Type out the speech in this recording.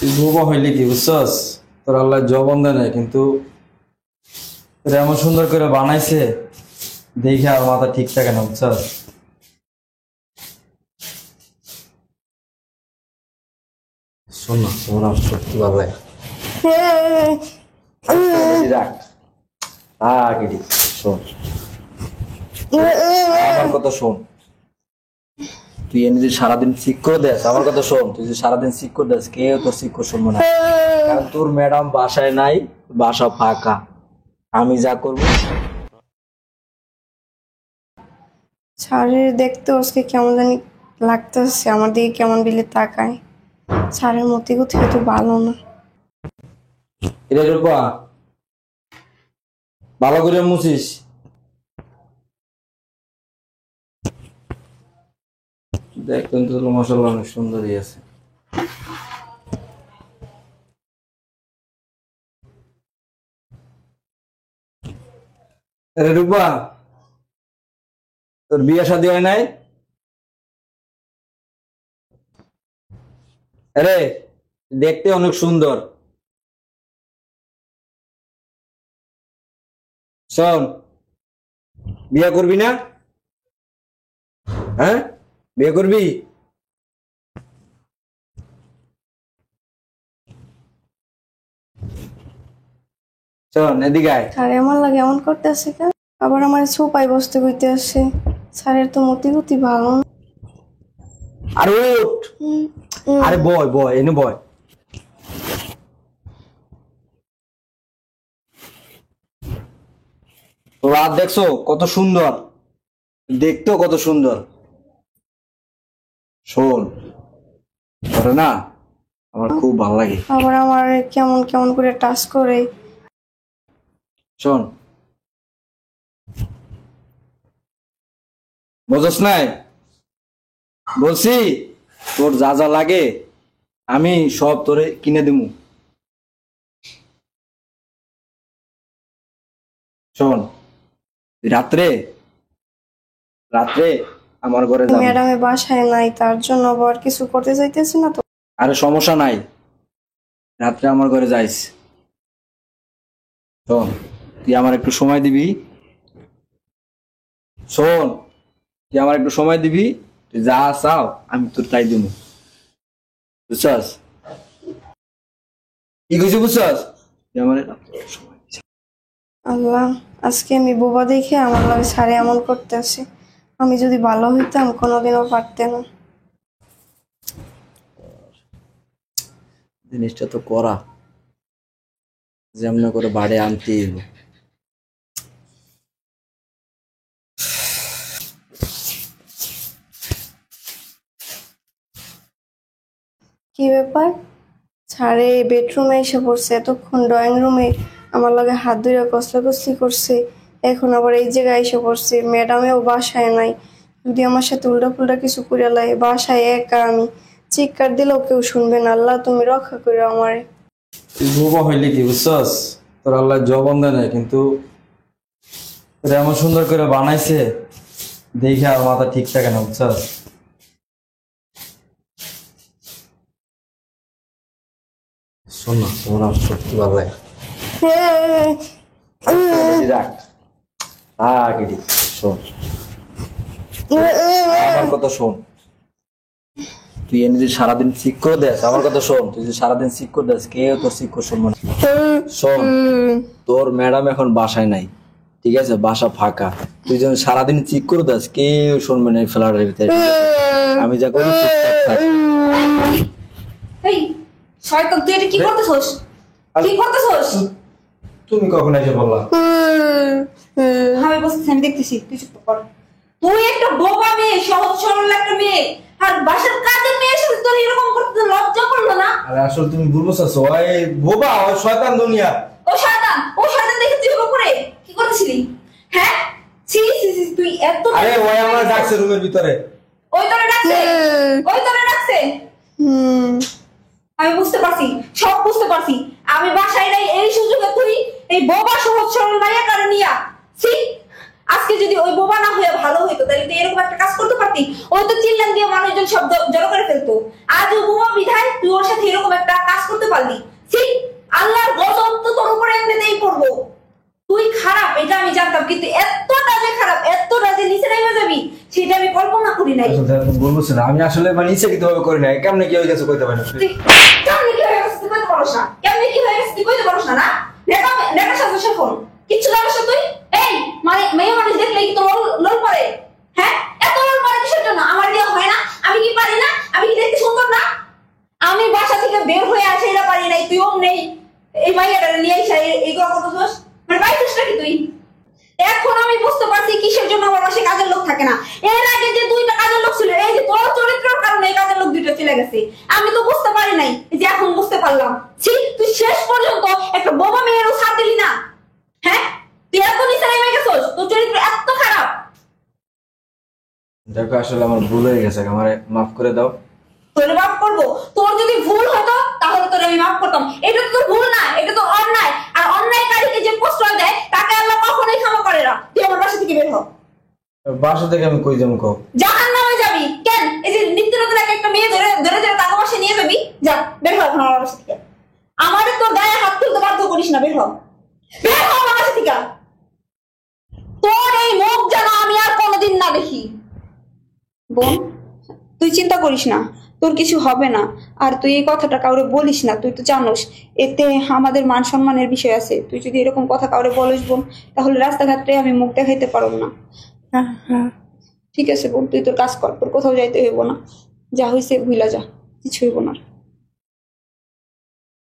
তুই বোবা হইলি কি বুঝছস? তোর আল্লাহ জবান দেয় না, কিন্তু তোর এমন সুন্দর করে বানাইছে দেখে আর মাথা ঠিক থাকে না বুঝছস। শোন না, তোমার আমার সত্যি ভালো লাগে। রাখ রাখ এটি, শোন আমার কথা শোন। তুই এনে যদি সারাদিন ঠিক করে দেস, আমার কথা শোন, তুই যদি সারাদিন ঠিক করে দেস কেউ তোর ঠিক করে শুনবো না, কারণ তোর ম্যাডাম বাসায় নাই, বাসা ফাঁকা। আমি যা করবো। স্যারের দেখতে আজকে কেমন জানি লাগতেছে, আমার দিকে কেমন বিলে তাকায়। স্যারের মতি গতি তো ভালো না। এটা রূপা, ভালো করে মুছিস। দেখতেন তো মশলা অনেক সুন্দরই আছে। আরে রূপা, তোর বিয়ে শাদী হয় নাই? আরে দেখতে অনেক সুন্দর। শোন, বিয়ে করবি না? হ্যাঁ, বিয়ে করবি? শোন এদিকে আয়। স্যার আমার লাগে এমন করতেছে কেন? আবার আমার সোপায় বসতে কইতে আসে। স্যারের তো মতি গতি ভালো না। আরে ওঠ, আরে বয় বয়, এনে বয়। তোর রাত দেখছো কত সুন্দর, দেখতেও কত সুন্দর। শোন, তোরে না আমার খুব ভালো লাগে। আবার আমার কেমন কেমন করে টাচ করে। শোন, বুঝছ নাই? বলছি তোর যা যা লাগে আমি সব তোরে কিনে দিমু। শোন, তুই রাত্রে রাত্রে আমার ঘরে যাবি। ম্যাডামে বাসায় নাই, তার জন্য আবার কিছু করতে চাইতেছি না তো। আরে সমস্যা নাই, রাত্রে আমার ঘরে যাইস। শোন, তুই আমার একটু সময় দিবি। শোন, তুই আমার একটু সময় দিবি, তুই যা চাও আমি তোর তাই দিব। বুঝছস? কি কইছি বুঝছস? তুই আমার একটু সময় দিস। আল্লাহ, আজকে আমি বোবা দেখে আমার লাগে স্যারে এমন করতেছে। আমি যদি ভালো হইতাম কোনোদিনও পারতে না। জিনিসটা তো করা, যেমন করে বাড়ি আনতেই হইব। কি ব্যাপার? স্যারে বেডরুমে এসে পড়ছে, এতক্ষণ ড্রয়িং রুমে আমার লগে হাত ধরে কসলাকসলি করছে, এখন আবার এই জায়গায় এসে পড়ছে। ম্যাডামেও বাসায় নাই, যদি আমার সাথে উল্টা পুল্টা কিছু করে লাই। বাসায় একা আমি, চিৎকার দিলেও কেউ শুনবে না। আল্লাহ তুমি রক্ষা করো আমারে। তুই বোবা হইলি কি বুঝছস? তোর আল্লাহ জবান দেয় না, কিন্তু তোর এমন সুন্দর করে বানাইছে দেখে আর মাথা ঠিক থাকে না বুঝছস। শোন না, তোমার আমার সত্যি ভালো লাগে। রাখ রাখ এটি, শোন আমার কথা শোন। তুই এনে যদি সারাদিন ঠিক করে দেস, আমার কথা শোন, তুই যদি সারাদিন ঠিক করে দেস কেউ তোর ঠিক করে শুনবো না। শোন, তোর ম্যাডাম এখন বাসায় নাই, ঠিক আছে, বাসা ফাঁকা। তুই যখন সারাদিন ঠিক করে দেস কেউ শুনবে না এই ফ্ল্যাটের ভিতরে। আমি যা করি চুপচাপ থাক। এই শয়তান, তুই এটা কি করতেছস? কি করতেছস? তুমি কখন এসে বললা? আমি বসতেছি, আমি দেখতেছি, তুই চুপ কর। তুই একটা বোবা মেয়ে, সহজ সরল একটা মেয়ে, আর বাসার কাজের মেয়ের সাথে তোর এরকম করতে লজ্জা করলো না? আরে আসলে তুমি ভুল বুঝছো, ওই বোবা, ওই শয়তান দুনিয়া। ও শয়তান দেখে তুই এরকম করে কি করতেছিলি? হ্যাঁ, ছি ছি ছি, তুই এত... আরে ওই আমার ডাকছে রুমের ভিতরে। ওই তোরে ডাকছে, ওই তোরে ডাকছে। আমি বুঝতে পারছি, সব বুঝতে পারছি। আমি বাসায় নাই, এই সুযোগে তুই এই বোবা সহজ সরল মাইয়া কারে নিয়া, ছি, আজকে যদি ওই বোবা না হয়ে ভালো হইতো তাহলে তুই এরকম একটা কাজ করতে পারতি। ওই তো চিল্লান দিয়ে মানুষজন সব জড়ো করে ফেলতো। আজ ও বোবা বিধায় তুই ওর সাথে এরকম একটা কাজ করতে পারলি। ঠিক আল্লাহর গজব তো তোর উপরে এমনিতেই পড়বো। তুই খারাপ এটা আমি জানতাম, কিন্তু এতটা যে খারাপ, এতটা যে নিচে নেমে যাবি সেটা আমি কল্পনা করি নাই। বলবো না, আমি আসলে মানে ইচ্ছাকৃত ভাবে করি নাই। কেমনে কি হয়ে গেছে কইতে পারি না। তুই কেমনে কি হয়ে গেছে তুই কইতে পারছ না? কেমনে কি হয়ে গেছে তুই কইতে পারছ না? না নেকা সাথে শেখো কিচ্ছু জানিস না তুই। এই মানে মেয়ে মানুষ দেখলে কি তোর লোল পড়ে? হ্যাঁ, এত লোল পড়ে কিসের জন্য? আমার দিয়ে হয় না? আমি কি পারি না? আমি কি দেখতে সুন্দর না? আমি বাসা থেকে বের হয়ে আসে এটা পারি নাই, তুইও নেই এই মাইয়াটা নিয়ে এসে এইগুলো করতেছস, মানে পাইছিস নাকি তুই? এখন আমি বুঝতে পারছি কিসের জন্য আমার বাসায় কাজের লোক থাকে না। এর আগে যে দুইটা কাজের লোক ছিল, এই যে তোর চরিত্রের কারণে এই কাজের লোক দুইটা চলে গেছে। আমি তো বুঝতে পারি নাই, যে এখন বুঝতে পারলাম। তুই শেষ পর্যন্ত একটা বোবা মেয়েরও সাথ দিলি না। হ্যাঁ, তুই এত নিচে নেমে গেছিস, তোর চরিত্র এত খারাপ। দেখো আসলে আমার ভুল হয়ে গেছে, আমারে মাফ করে দাও। তোর মাফ করবো? তোর যদি ভুল হতো তাহলে তোর আমি মাফ করতাম। এটা তো তোর ভুল না, এটা তো অন্যায়। আর অন্যায়কারীকে যে প্রশ্রয় দেয় তাকে আল্লাহ কখনোই ক্ষমা করে না। তুই আমার বাসা থেকে বের হ। বাসা থেকে আমি কই যাবো কও? জাহান্নামে যাবি কেন? এই যে নিত্য নতুন একটা মেয়ে ধরে ধরে ধরে তাকে বাসায় নিয়ে যাবি? যা বের হ এখন আমার বাসা থেকে। আমাদের তোর গায়ে হাত তুলতে বাধ্য করিস না, বের হ। বের হ আমার বাসা থেকে। তোর এই মুখ যেন আমি আর কোনোদিন না দেখি। বোন, তুই চিন্তা করিস না, তোর কিছু হবে না। আর তুই এই কথাটা কাউরে বলিস না, তুই তো জানোস এতে আমাদের মান সম্মানের বিষয় আছে। তুই যদি এরকম কথা কাউরে বলিস বোন, তাহলে রাস্তাঘাটে আমি মুখ দেখাইতে পারব না। হ্যাঁ হ্যাঁ ঠিক আছে বোন, তুই তোর কাজ কর, তোর কোথাও যাইতে হইব না। যা হয়েছে ভুলা যা, কিছু হইব না।